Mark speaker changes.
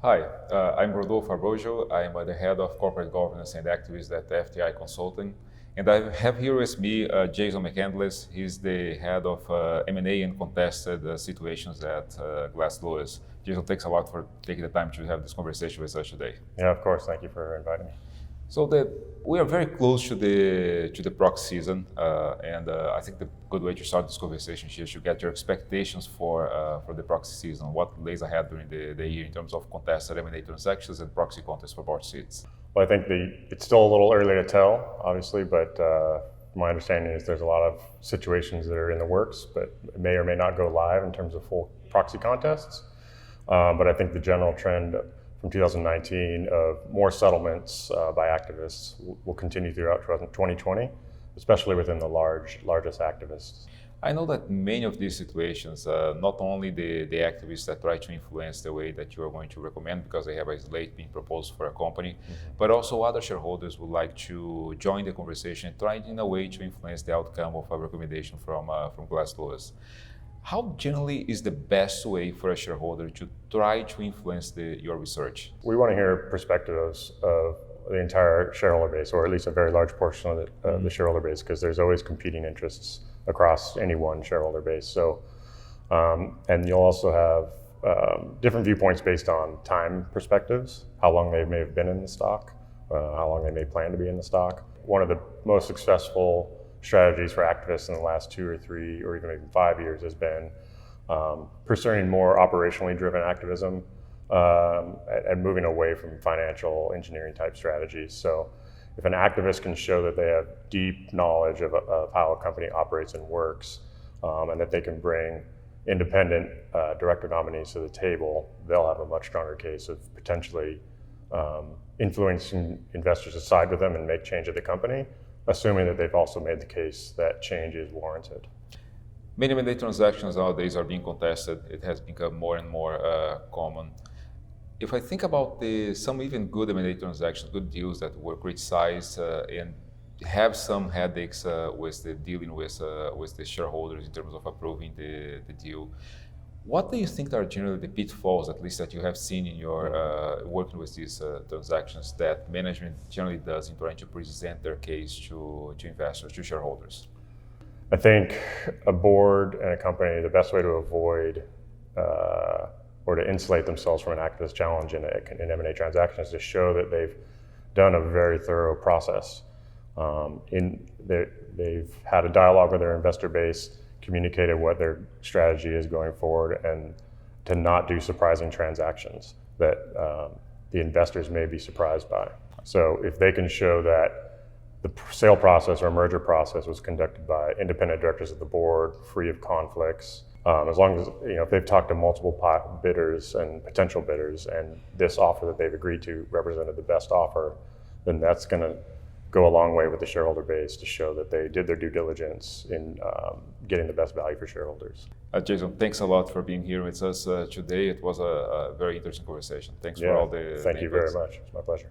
Speaker 1: Hi, I'm Rodolfo Araujo. I'm the head of corporate governance and activists at FTI Consulting. And I have here with me Jason McCandless. He's the head of M&A and contested situations at Glass Lewis. Jason, thanks a lot for taking the time to have this conversation with us today.
Speaker 2: Yeah, of course. Thank you for inviting me.
Speaker 1: So we are very close to the Proxy season, and I think the good way to start this conversation here is to get your expectations for the Proxy season. What lays ahead during the year in terms of contested M&A transactions and proxy contests for board seats?
Speaker 2: Well, I think it's still a little early to tell, obviously, but my understanding is there's a lot of situations that are in the works, but it may or may not go live in terms of full proxy contests. But I think the general trend from 2019 of more settlements by activists will continue throughout 2020, especially within the largest activists.
Speaker 1: I know that many of these situations, not only the activists that try to influence the way that you are going to recommend because they have a slate being proposed for a company, but also other shareholders would like to join the conversation, trying in a way to influence the outcome of a recommendation from Glass Lewis. How generally is the best way for a shareholder to try to influence your research?
Speaker 2: We want to hear perspectives of the entire shareholder base, or at least a very large portion of the shareholder base, because there's always competing interests across any one shareholder base. So, and you'll also have different viewpoints based on time perspectives, how long they may have been in the stock, how long they may plan to be in the stock. One of the most successful strategies for activists in the last 2 or 3 or even 5 years has been pursuing more operationally driven activism and moving away from financial engineering type strategies. So if an activist can show that they have deep knowledge of how a company operates and works, and that they can bring independent director nominees to the table, they'll have a much stronger case of potentially influencing investors to side with them and make change at the company, assuming that they've also made the case that change is warranted.
Speaker 1: Many M&A transactions nowadays are being contested. It has become more and more common. If I think about some even good M&A transactions, good deals that were criticized and have some headaches with dealing with the shareholders in terms of approving the deal, what do you think are generally the pitfalls, at least that you have seen in your working with these transactions, that management generally does in trying to present their case to investors, to shareholders?
Speaker 2: I think a board and a company, the best way to avoid or to insulate themselves from an activist challenge in M&A transactions is to show that they've done a very thorough process. They've had a dialogue with their investor base, communicated what their strategy is going forward, and to not do surprising transactions that the investors may be surprised by. So if they can show that the sale process or merger process was conducted by independent directors of the board, free of conflicts, as long as, if they've talked to multiple bidders and potential bidders, and this offer that they've agreed to represented the best offer, then that's going to go a long way with the shareholder base to show that they did their due diligence in getting the best value for shareholders.
Speaker 1: Jason, thanks a lot for being here with us today. It was a very interesting conversation. Thanks for all the
Speaker 2: Thank you very much. It's my pleasure.